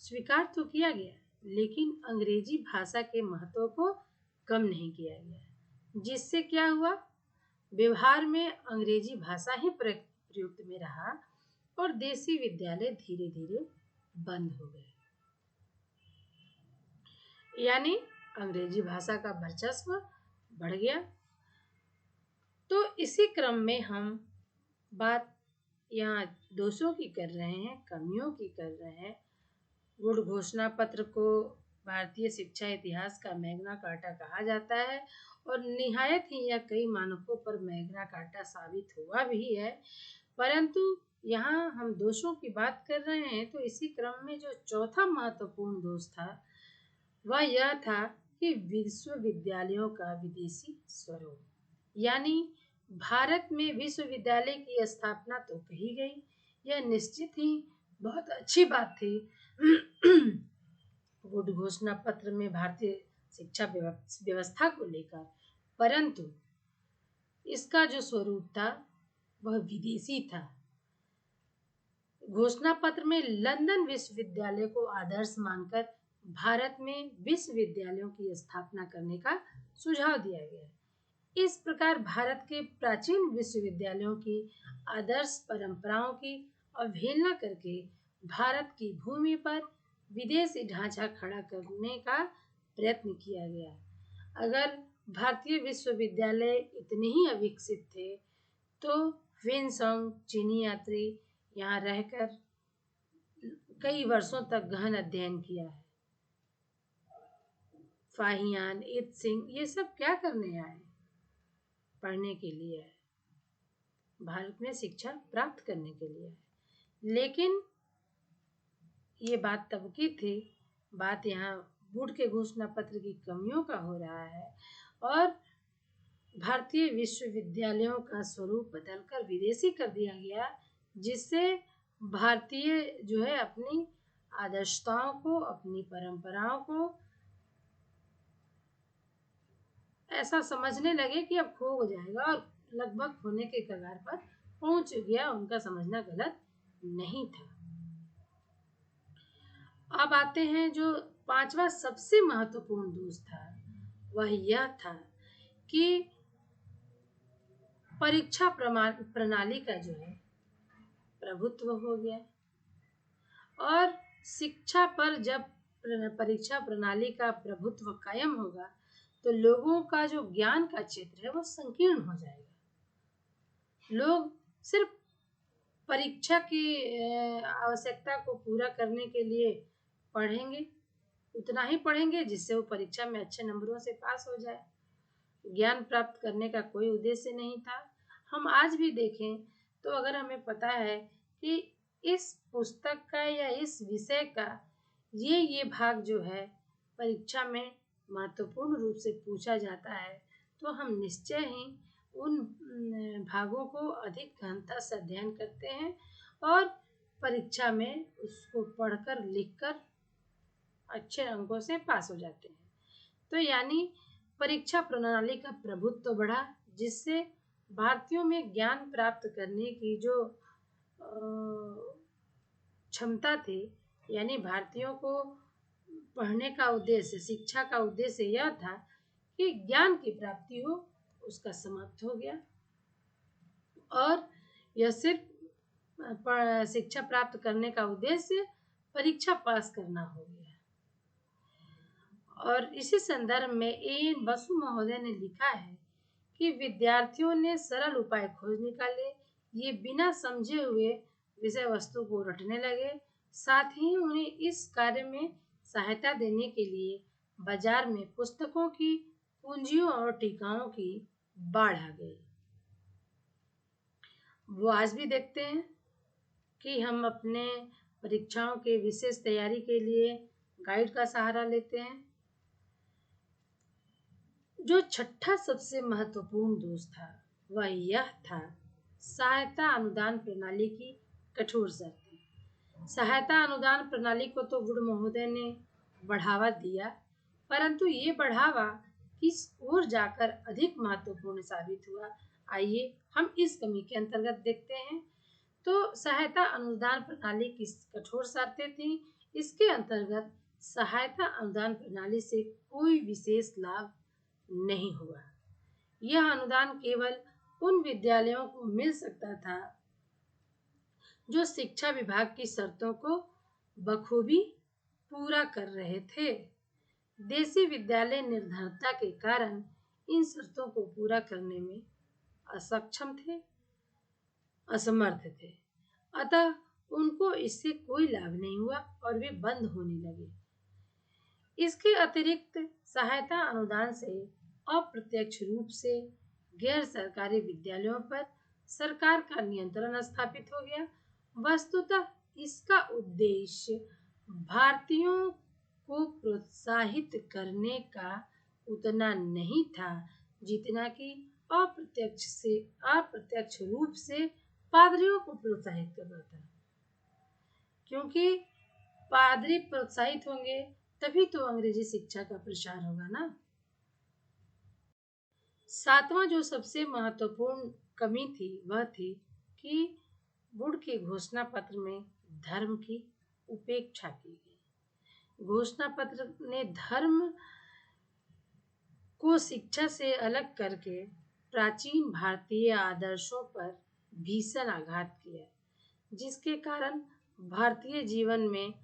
स्वीकार तो किया गया, लेकिन अंग्रेजी भाषा के महत्व को कम नहीं किया गया, जिससे क्या हुआ, व्यवहार में अंग्रेजी भाषा ही प्रयुक्त में रहा और देसी विद्यालय धीरे धीरे बंद हो गए। यानी अंग्रेजी भाषा का वर्चस्व बढ़ गया। तो इसी क्रम में हम बात यहाँ दोषों की कर रहे हैं, कमियों की कर रहे हैं। वुड घोषणा पत्र को भारतीय शिक्षा इतिहास का मैग्ना कार्टा कहा जाता है और निहायत ही यह कई मानकों पर मैग्ना कार्टा साबित हुआ भी है। परंतु यहाँ हम दोषों की बात कर रहे हैं, तो इसी क्रम में जो चौथा महत्वपूर्ण दोष था वह यह था कि विश्वविद्यालयों का विदेशी स्वरूप। यानी भारत में विश्वविद्यालय की स्थापना तो कही गई, यह निश्चित ही बहुत अच्छी बात थी वुड घोषणा पत्र में भारतीय शिक्षा व्यवस्था को लेकर, परंतु इसका जो स्वरूप था वह विदेशी था। घोषणा पत्र में लंदन विश्वविद्यालय को आदर्श मानकर भारत में विश्वविद्यालयों की स्थापना करने का सुझाव दिया गया। इस प्रकार भारत के प्राचीन विश्वविद्यालयों की आदर्श परंपराओं की अवहेलना करके भारत की भूमि पर विदेशी ढांचा खड़ा करने का प्रयत्न किया गया। अगर भारतीय विश्वविद्यालय इतने ही अविकसित थे तो ह्वेनसांग चीनी यात्री यहाँ रहकर कई वर्षों तक गहन अध्ययन किया है। फाहियान, इत सिंह ये सब क्या करने आए, पढ़ने के लिए है, भारत में शिक्षा प्राप्त करने के लिए है। लेकिन ये बात तब की थी, बात यहाँ वुड के घोषणा पत्र की कमियों का हो रहा है और भारतीय विश्वविद्यालयों का स्वरूप बदलकर विदेशी कर दिया गया, जिससे भारतीय जो है अपनी आदर्शताओं को, अपनी परंपराओं को ऐसा समझने लगे कि अब खो जाएगा और लगभग खोने के कगार पर पहुंच गया। उनका समझना गलत नहीं था। अब आते हैं जो पांचवा सबसे महत्वपूर्ण दोष था, वह यह था कि परीक्षा प्रणाली का जो है प्रभुत्व हो गया और शिक्षा पर जब परीक्षा प्रणाली का प्रभुत्व कायम होगा तो लोगों का जो ज्ञान का क्षेत्र है वो संकीर्ण हो जाएगा। लोग सिर्फ परीक्षा की आवश्यकता को पूरा करने के लिए पढ़ेंगे, उतना ही पढ़ेंगे जिससे वो परीक्षा में अच्छे नंबरों से पास हो जाए। ज्ञान प्राप्त करने का कोई उद्देश्य नहीं था। हम आज भी देखें तो अगर हमें पता है कि इस पुस्तक का या इस विषय का ये भाग जो है परीक्षा में महत्वपूर्ण रूप से पूछा जाता है, तो हम निश्चय ही उन भागों को अधिक गहनता से अध्ययन करते हैं और परीक्षा में उसको पढ़कर लिखकर अच्छे अंकों से पास हो जाते हैं। तो यानी परीक्षा प्रणाली का प्रभुत्व तो बढ़ा, जिससे भारतीयों में ज्ञान प्राप्त करने की जो क्षमता थी, यानी भारतीयों को पढ़ने का उद्देश्य, शिक्षा का उद्देश्य यह था कि ज्ञान की प्राप्ति हो, उसका समाप्त हो गया और यह सिर्फ शिक्षा प्राप्त करने का उद्देश्य परीक्षा पास करना हो गया। और इसी संदर्भ में एन बसु महोदय ने लिखा है कि विद्यार्थियों ने सरल उपाय खोज निकाले, ये बिना समझे हुए विषय वस्तु को रटने लगे। साथ ही उन्हें इस कार्य में सहायता देने के लिए बाजार में पुस्तकों की पूंजियों और टीकाओं की बाढ़ आ गई। वो आज भी देखते हैं कि हम अपने परीक्षाओं के विशेष तैयारी के लिए गाइड का सहारा लेते हैं। जो छठा सबसे महत्वपूर्ण दोष था वह यह था सहायता अनुदान प्रणाली की कठोर शर्तें। सहायता अनुदान प्रणाली को तो वुड महोदय ने बढ़ावा दिया, परंतु ये बढ़ावा किस ओर जाकर अधिक महत्वपूर्ण साबित हुआ, आइए हम इस कमी के अंतर्गत देखते हैं। तो सहायता अनुदान प्रणाली की कठोर शर्तें थी। इसके अंतर्गत सहायता अनुदान प्रणाली से कोई विशेष लाभ नहीं हुआ। यह अनुदान केवल उन विद्यालयों को मिल सकता था जो शिक्षा विभाग की शर्तों को बखूबी पूरा कर रहे थे। देसी विद्यालय निर्धनता के कारण इन शर्तों को पूरा करने में असमर्थ थे, अतः उनको इससे कोई लाभ नहीं हुआ और वे बंद होने लगे। इसके अतिरिक्त सहायता अनुदान से अप्रत्यक्ष रूप से गैर सरकारी विद्यालयों पर सरकार का नियंत्रण स्थापित हो गया। वस्तुतः इसका उद्देश्य भारतीयों को प्रोत्साहित करने का उतना नहीं था जितना कि अप्रत्यक्ष रूप से पादरियों को प्रोत्साहित करना था, क्योंकि पादरी प्रोत्साहित होंगे तभी तो अंग्रेजी शिक्षा का प्रसार होगा ना। सातवां जो सबसे महत्वपूर्ण कमी थी वह थी कि वुड के घोषणा पत्र में धर्म की उपेक्षा की गई। घोषणा पत्र ने धर्म को शिक्षा से अलग करके प्राचीन भारतीय आदर्शों पर भीषण आघात किया, जिसके कारण भारतीय जीवन में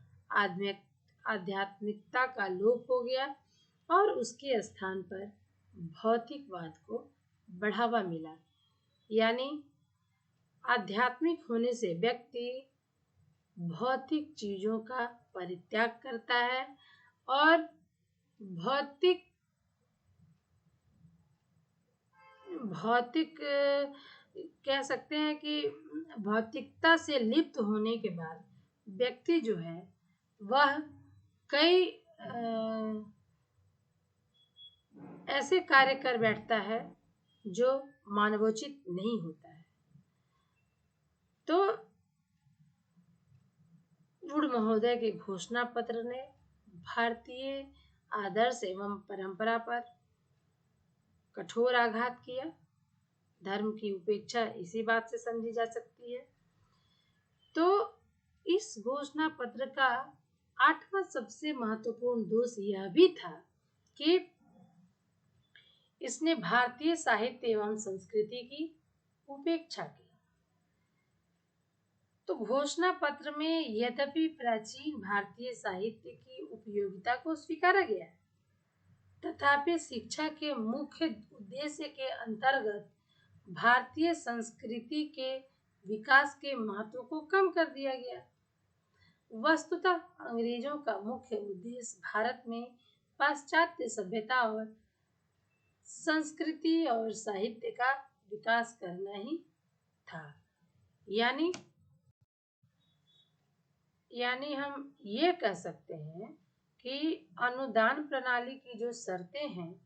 आध्यात्मिकता का लोप हो गया और उसके स्थान पर भौतिकवाद को बढ़ावा मिला। यानी आध्यात्मिक होने से व्यक्ति भौतिक चीजों का परित्याग करता है और भौतिक कह सकते हैं कि भौतिकता से लिप्त होने के बाद व्यक्ति जो है वह कई ऐसे कार्य कर बैठता है जो मानवोचित नहीं होता है। तो वुड महोदय के घोषणा पत्र ने भारतीय आदर्श एवं परंपरा पर कठोर आघात किया। धर्म की उपेक्षा इसी बात से समझी जा सकती है। तो इस घोषणा पत्र का आठवां सबसे महत्वपूर्ण दोष यह भी था कि इसने भारतीय साहित्य एवं संस्कृति की उपेक्षा की। तो घोषणा पत्र में यद्यपि प्राचीन भारतीय साहित्य की उपयोगिता को स्वीकारा गया, तथापि शिक्षा के मुख्य उद्देश्य के अंतर्गत भारतीय संस्कृति के विकास के महत्व को कम कर दिया गया। वस्तुतः अंग्रेजों का मुख्य उद्देश्य भारत में पाश्चात्य सभ्यता और संस्कृति और साहित्य का विकास करना ही था। यानी हम ये कह सकते हैं कि अनुदान प्रणाली की जो शर्तें हैं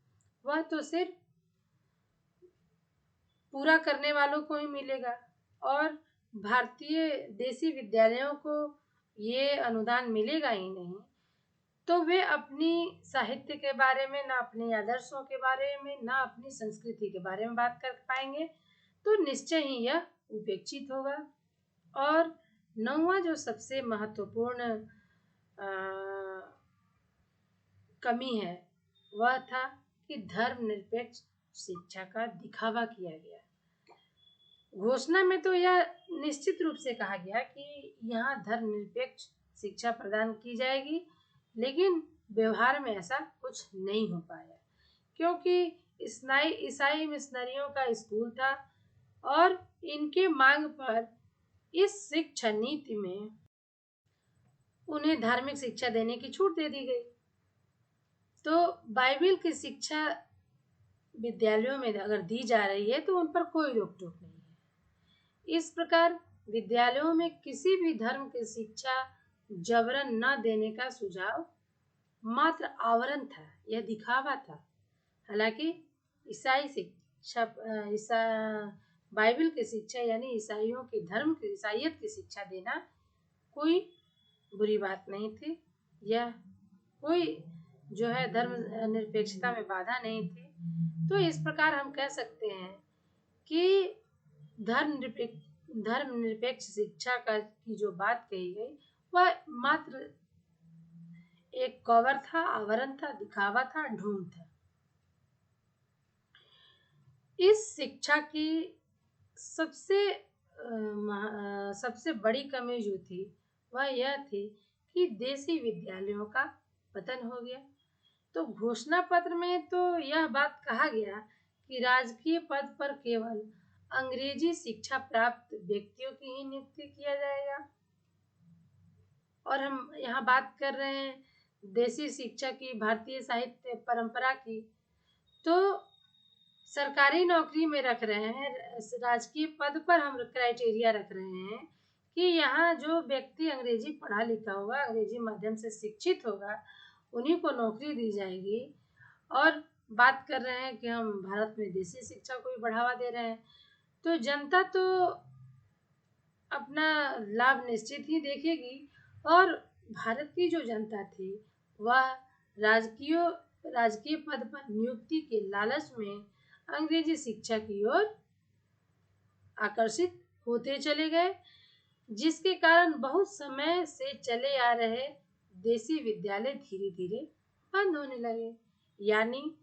वह तो सिर्फ पूरा करने वालों को ही मिलेगा और भारतीय देसी विद्यालयों को ये अनुदान मिलेगा ही नहीं। तो वे अपनी साहित्य के बारे में, ना अपने आदर्शों के बारे में, ना अपनी संस्कृति के बारे में बात कर पाएंगे, तो निश्चय ही यह उपेक्षित होगा। और नौवां जो सबसे महत्वपूर्ण कमी है वह था कि धर्मनिरपेक्ष शिक्षा का दिखावा किया गया। घोषणा में तो यह निश्चित रूप से कहा गया कि यहाँ धर्मनिरपेक्ष शिक्षा प्रदान की जाएगी, लेकिन व्यवहार में ऐसा कुछ नहीं हो पाया, क्योंकि ईसाई मिशनरियों का स्कूल था और इनके मांग पर इस शिक्षा नीति में उन्हें धार्मिक शिक्षा देने की छूट दे दी गई। तो बाइबिल की शिक्षा विद्यालयों में अगर दी जा रही है तो उन पर कोई रोक टोक नहीं है। इस प्रकार विद्यालयों में किसी भी धर्म की शिक्षा जबरन न देने का सुझाव मात्र आवरण था, यह दिखावा था। हालांकि बाइबिल की शिक्षा यानी ईसाइयों के धर्म की ईसाइयत की शिक्षा देना कोई बुरी बात नहीं थी, यह कोई जो है धर्म निरपेक्षता में बाधा नहीं थी। तो इस प्रकार हम कह सकते हैं कि धर्म निरपेक्ष शिक्षा का की जो बात कही गई वह मात्र एक कवर था, आवरण था, दिखावा था, ढोंग था। इस शिक्षा की सबसे बड़ी कमी जो थी वह यह थी कि देसी विद्यालयों का पतन हो गया। तो घोषणा पत्र में तो यह बात कहा गया कि राजकीय पद पर केवल अंग्रेजी शिक्षा प्राप्त व्यक्तियों की ही नियुक्ति किया जाएगा। और हम यहाँ बात कर रहे हैं देसी शिक्षा की, भारतीय साहित्य परंपरा की, तो सरकारी नौकरी में रख रहे हैं, राजकीय पद पर हम क्राइटेरिया रख रहे हैं कि यहाँ जो व्यक्ति अंग्रेजी पढ़ा लिखा होगा, अंग्रेजी माध्यम से शिक्षित होगा, उन्हीं को नौकरी दी जाएगी। और बात कर रहे हैं कि हम भारत में देसी शिक्षा को भी बढ़ावा दे रहे हैं। तो जनता तो अपना लाभ निश्चित ही देखेगी और भारत की जो जनता थी वह राजकीय पद पर नियुक्ति के लालच में अंग्रेजी शिक्षा की ओर आकर्षित होते चले गए, जिसके कारण बहुत समय से चले आ रहे देसी विद्यालय धीरे धीरे बंद होने लगे। यानी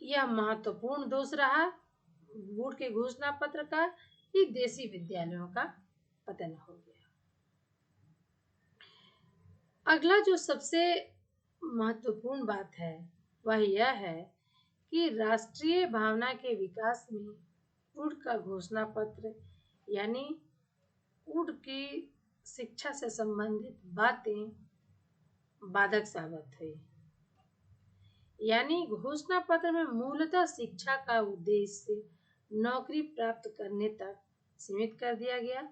यह महत्वपूर्ण दोष रहा वुड के घोषणा पत्र का कि देसी विद्यालयों का पतन हो गया। अगला जो सबसे महत्वपूर्ण बात है वह यह है कि राष्ट्रीय भावना के विकास में वुड का घोषणा पत्र यानी वुड की शिक्षा से संबंधित बातें बाधक साबित हुई। यानी घोषणा पत्र में मूलतः शिक्षा का उद्देश्य नौकरी प्राप्त करने तक सीमित कर दिया गया।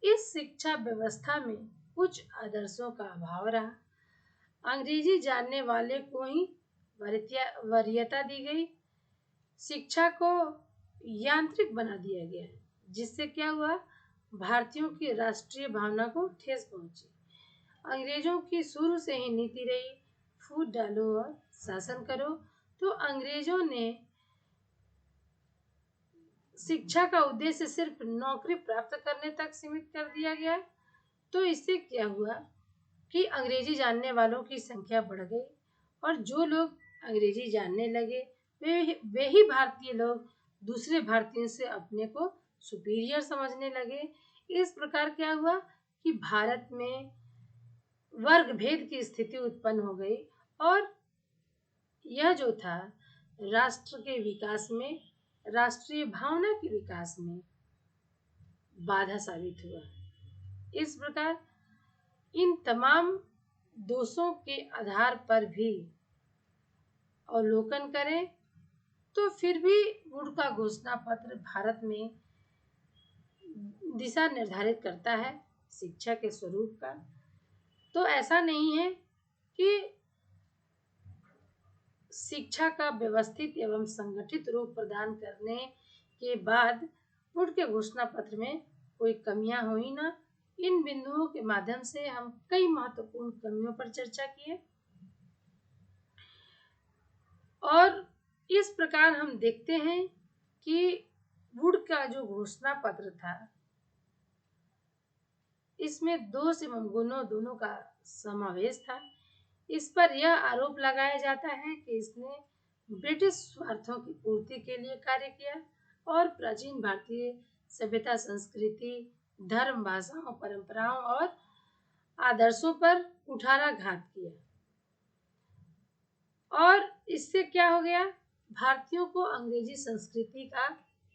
इस शिक्षा व्यवस्था में कुछ आदर्शों का अभाव रहा। अंग्रेजी जानने वाले को ही वरीयता दी गई। शिक्षा को यांत्रिक बना दिया गया, जिससे क्या हुआ, भारतीयों की राष्ट्रीय भावना को ठेस पहुंची। अंग्रेजों की शुरू से ही नीति रही फूट डालो और शासन करो। तो अंग्रेजों ने शिक्षा का उद्देश्य सिर्फ नौकरी प्राप्त करने तक सीमित कर दिया गया। तो इससे क्या हुआ कि अंग्रेजी जानने वालों की संख्या बढ़ गई और जो लोग अंग्रेजी जानने लगे वे ही भारतीय लोग दूसरे भारतीयों से अपने को सुपीरियर समझने लगे। इस प्रकार क्या हुआ कि भारत में वर्ग भेद की स्थिति उत्पन्न हो गई और यह जो था राष्ट्र के विकास में, राष्ट्रीय भावना के विकास में बाधा साबित हुआ। इस प्रकार इन तमाम दोषों के आधार पर भी अवलोकन करें तो फिर भी वुड का घोषणा पत्र भारत में दिशा निर्धारित करता है शिक्षा के स्वरूप का। तो ऐसा नहीं है कि शिक्षा का व्यवस्थित एवं संगठित रूप प्रदान करने के बाद वुड के घोषणा पत्र में कोई कमियां हुई ना। इन बिंदुओं के माध्यम से हम कई महत्वपूर्ण कमियों पर चर्चा किए और इस प्रकार हम देखते हैं कि वुड का जो घोषणा पत्र था इसमें दोष एवं गुणों दोनों का समावेश था। इस पर यह आरोप लगाया जाता है कि इसने ब्रिटिश स्वार्थों की पूर्ति के लिए कार्य किया और प्राचीन भारतीय सभ्यता, संस्कृति, धर्म, भाषाओं, परंपराओं और आदर्शों पर कुठाराघात किया। और इससे क्या हो गया? भारतीयों को अंग्रेजी संस्कृति का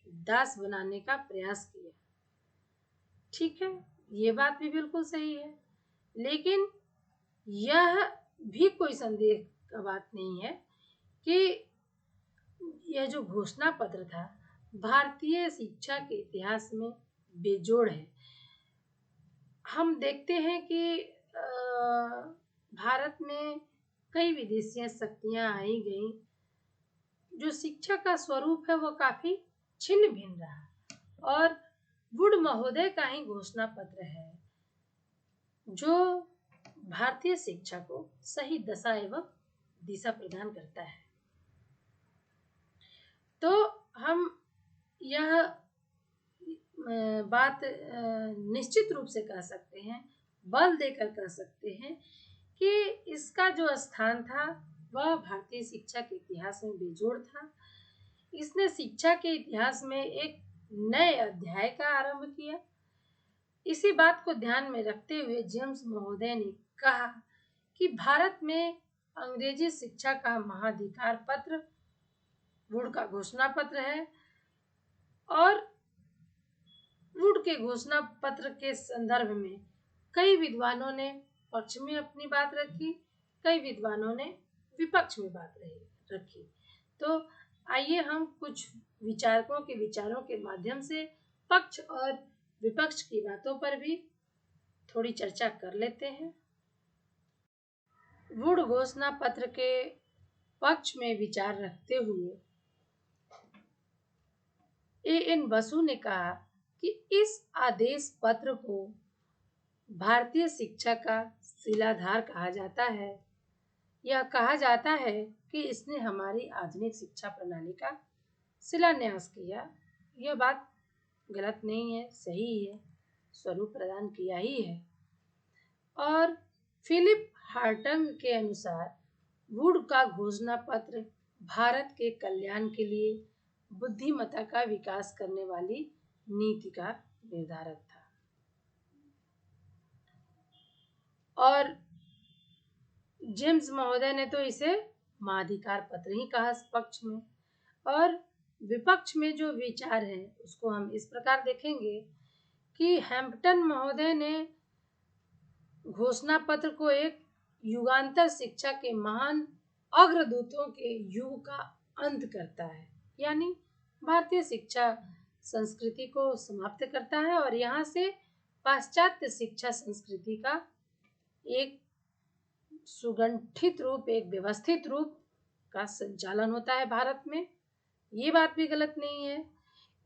दास बनाने का प्रयास किया। ठीक है, ये बात भी बिल्कुल सही है, लेकिन यह भी कोई संदेह का बात नहीं है कि यह जो घोषणा पत्र था भारतीय शिक्षा के इतिहास में बेजोड़ है। हम देखते हैं कि भारत में कई विदेशी शक्तियां आई गई, जो शिक्षा का स्वरूप है वो काफी छिन्न भिन्न रहा, और वुड महोदय का ही घोषणा पत्र है जो भारतीय शिक्षा को सही दशा एवं दिशा प्रदान करता है। तो हम यह बात निश्चित रूप से कह सकते हैं, बल देकर कह सकते हैं कि इसका जो स्थान था वह भारतीय शिक्षा के इतिहास में बेजोड़ था। इसने शिक्षा के इतिहास में एक नए अध्याय का आरंभ किया। इसी बात को ध्यान में रखते हुए जेम्स महोदय ने कहा कि भारत में अंग्रेजी शिक्षा का महाधिकार पत्र वुड का घोषणा पत्र है, और वुड के घोषणा पत्र के संदर्भ में कई विद्वानों ने पक्ष में अपनी बात रखी, कई विद्वानों ने विपक्ष में बात रखी। तो आइए हम कुछ विचारकों के विचारों के माध्यम से पक्ष और विपक्ष की बातों पर भी थोड़ी चर्चा कर लेते हैं। वुड घोषणा पत्र के पक्ष में विचार रखते हुए A.N. बसु ने कहा कि इस आदेश पत्र को भारतीय शिक्षा का शिलाधार कहा जाता है। यह कहा जाता है कि इसने हमारी आधुनिक शिक्षा प्रणाली का शिलान्यास किया। यह बात गलत नहीं है, सही है, स्वरूप प्रदान किया ही है। और फिलिप हार्टंग के अनुसार वुड का घोषणा पत्र भारत के कल्याण के लिए बुद्धिमत्ता का विकास करने वाली नीति का निर्धारक था। और जेम्स महोदय ने तो इसे महाधिकार पत्र ही कहा पक्ष में। और विपक्ष में जो विचार है उसको हम इस प्रकार देखेंगे कि हैम्पटन महोदय ने घोषणा पत्र को एक युगांतर शिक्षा के महान अग्रदूतों के युग का अंत करता है, यानी भारतीय शिक्षा संस्कृति को समाप्त करता है और यहाँ से पाश्चात्य शिक्षा संस्कृति का एक सुगठित रूप, एक व्यवस्थित रूप का संचालन होता है भारत में। ये बात भी गलत नहीं है।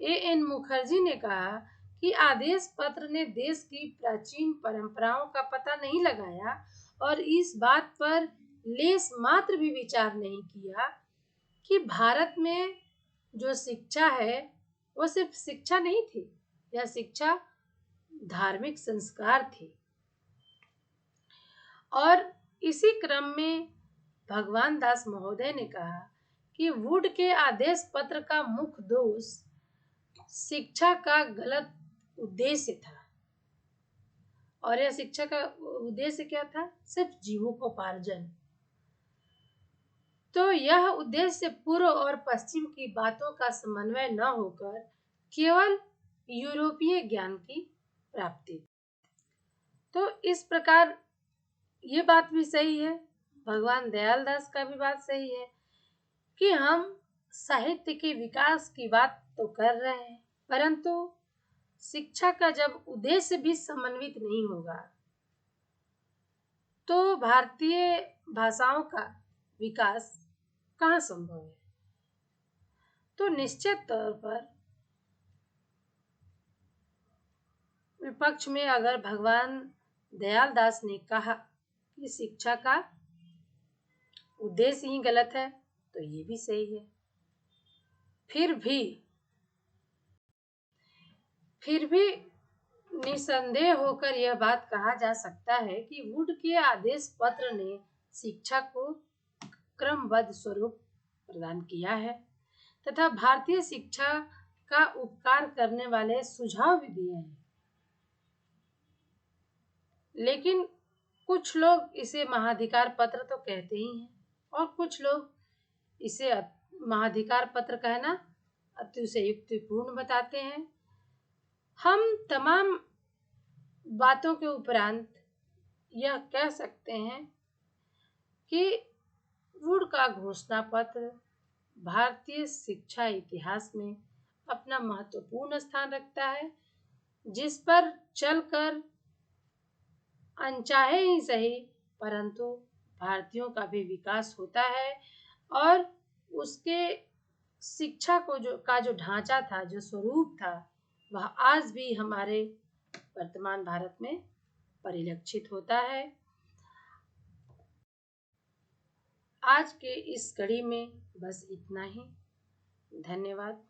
A.N. मुखर्जी ने कहा कि आदेश पत्र ने देश की प्राचीन परंपराओं का पता नहीं लगाया और इस बात पर लेस मात्र भी विचार नहीं किया कि भारत में जो शिक्षा है वो सिर्फ शिक्षा नहीं थी, यह शिक्षा धार्मिक संस्कार थी। और इसी क्रम में भगवान दास महोदय ने कहा कि वुड के आदेश पत्र का मुख्य दोष शिक्षा का गलत उद्देश्य था। और यह शिक्षा का उद्देश्य क्या था? सिर्फ जीविकोपार्जन। तो यह उद्देश्य पूर्व और पश्चिम की बातों का समन्वय न होकर केवल यूरोपीय ज्ञान की प्राप्ति। तो इस प्रकार ये बात भी सही है, भगवान दयाल दास का भी बात सही है कि हम साहित्य के विकास की बात तो कर रहे हैं, परंतु शिक्षा का जब उद्देश्य भी समन्वित नहीं होगा तो भारतीय भाषाओं का विकास कहाँ संभव है। तो निश्चित तौर पर विपक्ष में अगर भगवान दयाल दास ने कहा कि शिक्षा का उद्देश्य ही गलत है तो ये भी सही है। फिर भी निसंदेह होकर यह बात कहा जा सकता है कि वुड के आदेश पत्र ने शिक्षा को क्रमबद्ध स्वरूप प्रदान किया है तथा भारतीय शिक्षा का उपकार करने वाले सुझाव भी दिए हैं। लेकिन कुछ लोग इसे महाधिकार पत्र तो कहते ही हैं और कुछ लोग इसे महाधिकार पत्र कहना अतिशयोक्तिपूर्ण बताते हैं। हम तमाम बातों के उपरांत यह कह सकते हैं कि वुड का घोषणा पत्र भारतीय शिक्षा इतिहास में अपना महत्वपूर्ण स्थान रखता है, जिस पर चलकर अनचाहे ही सही परंतु भारतीयों का भी विकास होता है और उसके शिक्षा को जो ढांचा था, जो स्वरूप था, वह आज भी हमारे वर्तमान भारत में परिलक्षित होता है। आज के इस कड़ी में बस इतना ही। धन्यवाद।